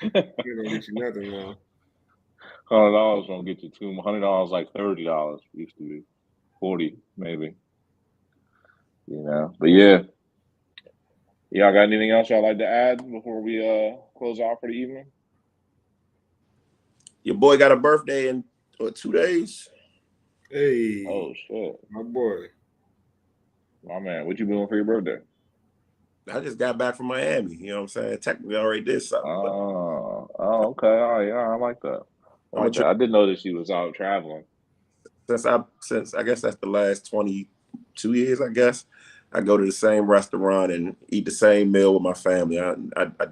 don't get you nothing now. $100 don't get you $200 like $30 used to be 40 maybe. But yeah. Y'all got anything else y'all like to add before we close out for the evening? Your boy got a birthday in 2 days. Hey. Oh shit. My boy. My man, what you doing for your birthday? I just got back from Miami. You know what I'm saying? Technically, I already did something. Oh, okay. Oh, yeah, I like that. I didn't know that she was out traveling. Since I guess that's the last 22 years, I guess. I go to the same restaurant and eat the same meal with my family. I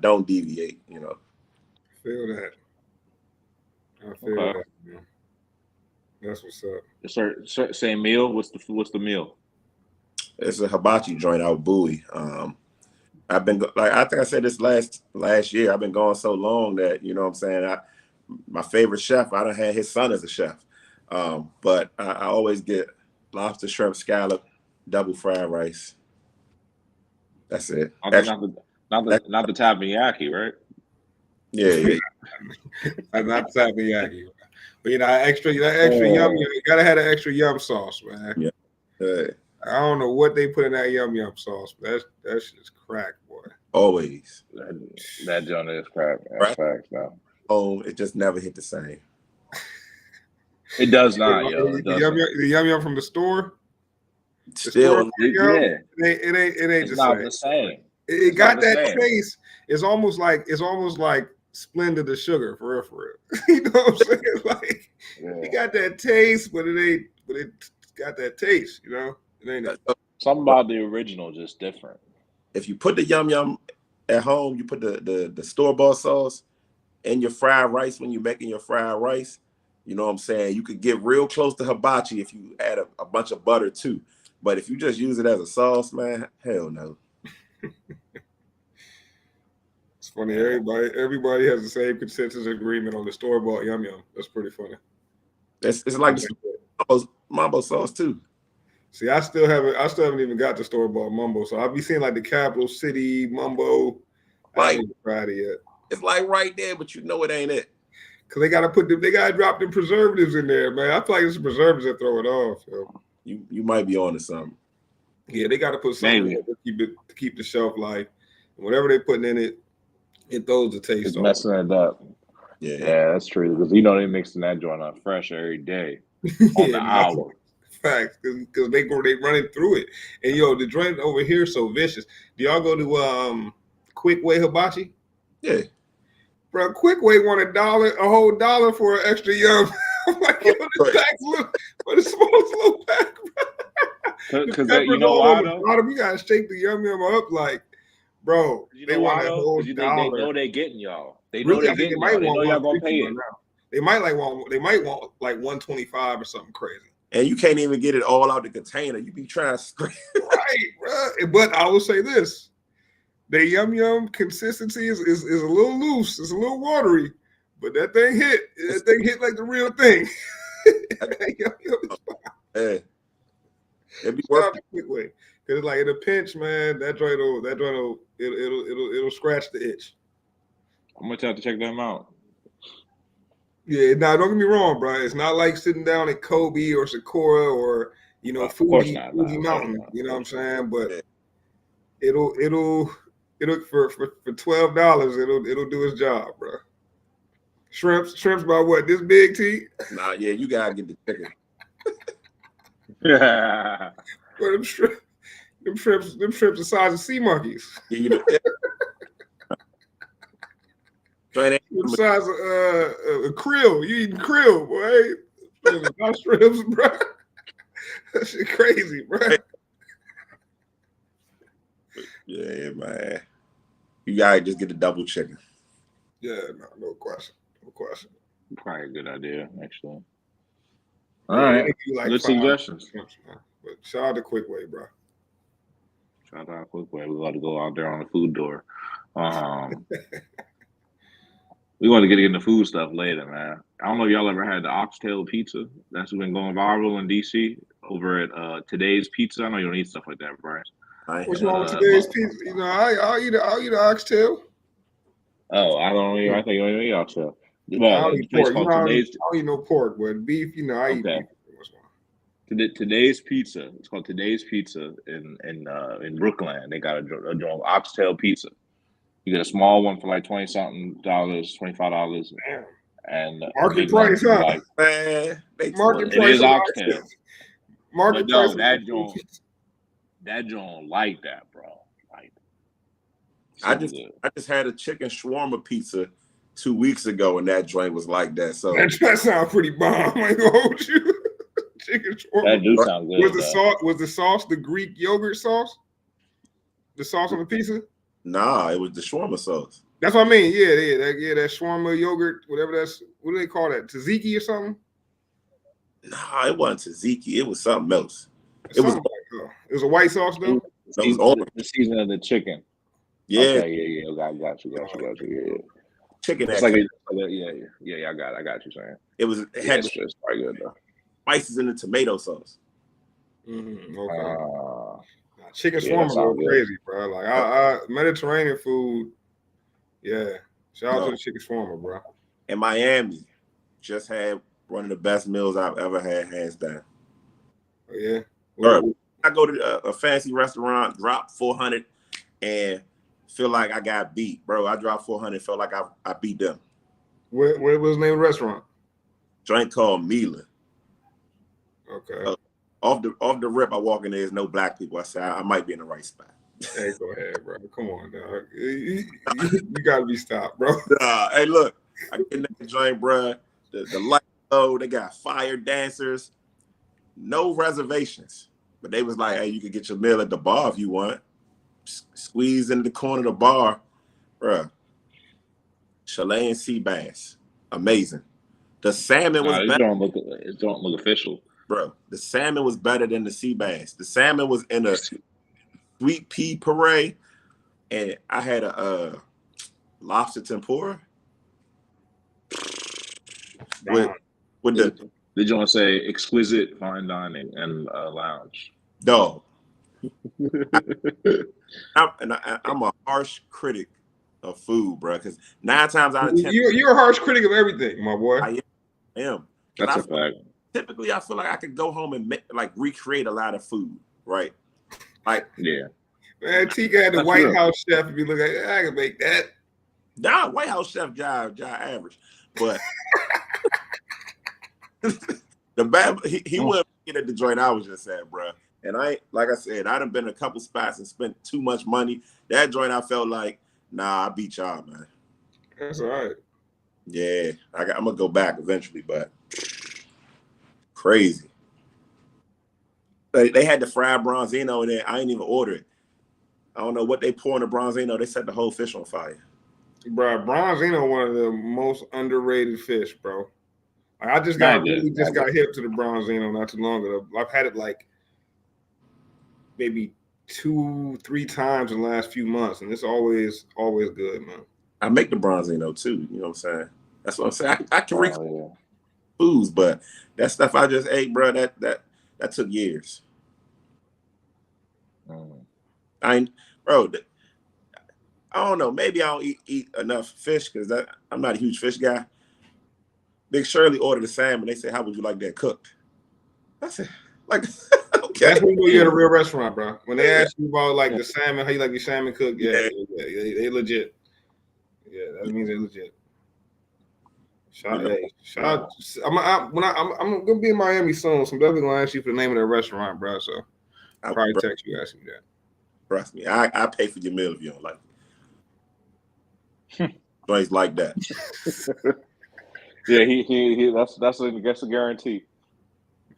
don't deviate, Feel that. I feel that, man. That's what's up. Same meal. What's the meal? It's a hibachi joint out Bowie. I've been I think I said this last year. I've been going so long that what I'm saying. My favorite chef. I done had his son as a chef, but I always get lobster, shrimp, scallop, double fried rice. That's it. Not the takoyaki, right? Yeah. Not takoyaki. But extra yum. You gotta have an extra yum sauce, man. Yeah. I don't know what they put in that yum sauce, but that shit's crack, boy. Always. That joint is crack. That's facts now. Oh, it just never hit the same. It does not, yo. The yum from the store. Still, it ain't the same. It got that taste. It's almost like Splenda the sugar for real. You know what I'm saying? Like it got that taste, but it got that taste. It ain't something about the original just different. If you put the yum at home, you put the store-bought sauce in your fried rice when you're making your fried rice. You know what I'm saying? You could get real close to hibachi if you add a bunch of butter too. But if you just use it as a sauce, man, hell no. It's funny. Everybody has the same consensus agreement on the store-bought yum. That's pretty funny. It's like mambo sauce too. See, I still haven't even got the store-bought mumbo. So I'll be seeing like the Capital City mumbo. I haven't tried it yet. It's like right there, but it ain't it. Cause they gotta drop the preservatives in there, man. I feel like it's the preservatives that throw it off. So. You might be on to something. Yeah, they gotta put something to keep the shelf life. And whatever they're putting in it throws the taste off. Messing it up. Yeah, that's true. Because they mixing that joint up fresh every day on the hour. Facts, because they running through it. And the joint over here is so vicious. Do y'all go to Quick Way Hibachi? Yeah. Bro, Quick Way want a whole dollar for an extra yum. I'm like, this pack's but the smallest little pack. Because you know why though? You gotta shake the yum up like, bro. They want a whole dollar. They know they getting y'all. They know they getting y'all. They know y'all gonna pay it. They might want like 125 or something crazy. And you can't even get it all out the container. You be trying to scrape. Right, bro. But I will say this. The yum consistency is a little loose. It's a little watery. But that thing hit. That thing hit like the real thing. Hey, it'd be Shout worth out to Quickway. Cause like in a pinch, man, that joint will it'll scratch the itch. I'm gonna have to check them out. Yeah, now don't get me wrong, bro. It's not like sitting down at Kobe or Sakura or Of course Fuji not. Fuji Nah, Mountain. of course You know what I'm not. saying? But Yeah. it'll for $12, it'll do its job, bro. Shrimps about what? This big, T? Nah, yeah, you gotta get the chicken. Yeah. Well, them shrimps the size of sea monkeys. Yeah, you know, Joint The size of a krill. You eating krill, boy. Not shrimps, bro. That shit crazy, bro. yeah, man. You gotta just get the double chicken. Yeah, no question. Probably a good idea, actually. All right. Like Good 5 suggestions. shrimps, man. But shout out to Quickway, bro. Shout out Quickway. We got to go out there on the food door. We want to get into food stuff later, man. I don't know if y'all ever had the oxtail pizza. That's been going viral in DC over at Today's Pizza. I know you don't eat stuff like that, Bryce. What's wrong with today's pizza? You know, I'll eat an oxtail. Oh, I don't even. I think you don't eat oxtail. I Well, don't the eat place pork. called I don't Today's. eat no pork, but beef, I eat Okay. beef. What's wrong? Today's Pizza. It's called Today's Pizza in Brookland. They got a oxtail pizza. You get a small one for like $20-something, $25, Damn. and Market price, huh? like Man, Market it price is of oxtail. Market But no, price. that joint like that, bro. Like, I just had a chicken shawarma pizza 2 weeks ago, and that joint was like that. So That sounds pretty bomb. I ain't gonna hold you. Chicken shawarma. that do sound good. Was the sauce the Greek yogurt sauce? The sauce on the pizza? nah, it was the shawarma sauce. That's what I mean. That shawarma yogurt, whatever that's. What do they call that? Tzatziki or something? Nah, it wasn't tzatziki. It was something else. It was a white sauce though. It was orange. The season of the chicken. Yeah, Okay, yeah. Got you. Yeah. chicken. It's like yeah. I got you, saying. It had the It's probably good though. spices in the tomato sauce. Okay. Chicken yeah, shawarma that go sounds good. crazy, bro. Like I Mediterranean food. Yeah. Shout out No. to the chicken shawarma, bro. In Miami, just had one of the best meals I've ever had, hands down. Oh, yeah. All right. I go to a fancy restaurant, drop 400, and feel like I got beat, bro. I dropped 400, felt like I beat them. What was the name of the restaurant? Joint called Milan. Okay. Off the rip, I walk in there. There's no black people. I say I might be in the right spot. Hey, go ahead, bro. Come on, dog. You gotta be stopped, bro. Hey, look, I get in that joint, bro. The light low. They got fire dancers. No reservations, but they was like, "Hey, you can get your meal at the bar if you want." Squeeze into the corner of the bar, bro. Chilean sea bass, amazing. The salmon was It better, don't look official. bro. The salmon was better than the sea bass. The salmon was in a sweet pea puree, and I had a lobster tempura with the Did you want to say exquisite fine dining and lounge? dog. I'm a harsh critic of food, bro. Because 9 times out of 10, You're a harsh critic of everything, my boy. I am. That's a fact. Typically, I feel like I could go home and recreate a lot of food, right? Like, Yeah. Man, Tika had the That's White real. House chef. If you look at it, I can make that. nah, White House chef job average, but the bad he wouldn't get at the joint I was just at, bro. And like I said, I done been in a couple spots and spent too much money. That joint, I felt like, nah, I beat y'all, man. That's all right. Yeah, I'm gonna go back eventually, but crazy. They had the fried bronzino in there. I ain't even order it. I don't know what they pour in the bronzino. They set the whole fish on fire. Bro, bronzino one of the most underrated fish, bro. Like, I just Not got good. got hip to the bronzino not too long ago. I've had it like maybe 2-3 times in the last few months, and it's always good, man. I make the bronzino too. You know what I'm saying? That's what I'm saying. I can recreate. Oh, foods, but that stuff I just ate, bro, that took years. Bro, I don't know. Maybe I don't eat enough fish because I'm not a huge fish guy. Big Shirley ordered the salmon. They said, "How would you like that cooked?" I said, "Like, okay." That's when you're at a real restaurant, bro. When they ask you about like the salmon, how you like your salmon cooked, yeah, they legit. Yeah, that means they're legit. Shout out. I'm gonna be in Miami soon, so I'm definitely gonna ask you for the name of that restaurant, bro. So I'll probably text you asking you that. Trust me, I pay for your meal if you don't like it. Things like that. Yeah, he that's a guarantee.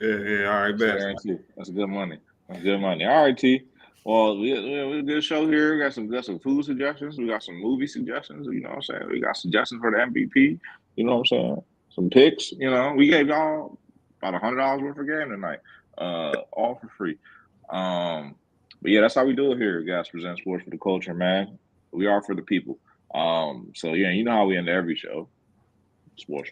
Yeah. All right, That's a guarantee. That's good money. That's good money. All right, T. Well, we a good show here. We got some food suggestions. We got some movie suggestions. You know what I'm saying? We got suggestions for the MVP. You know what I'm saying? Some picks. You know, we gave y'all about $100 worth of game tonight, all for free. But yeah, that's how we do it here. Guys, present sports for the culture, man. We are for the people. So yeah, you know how we end every show. Sports.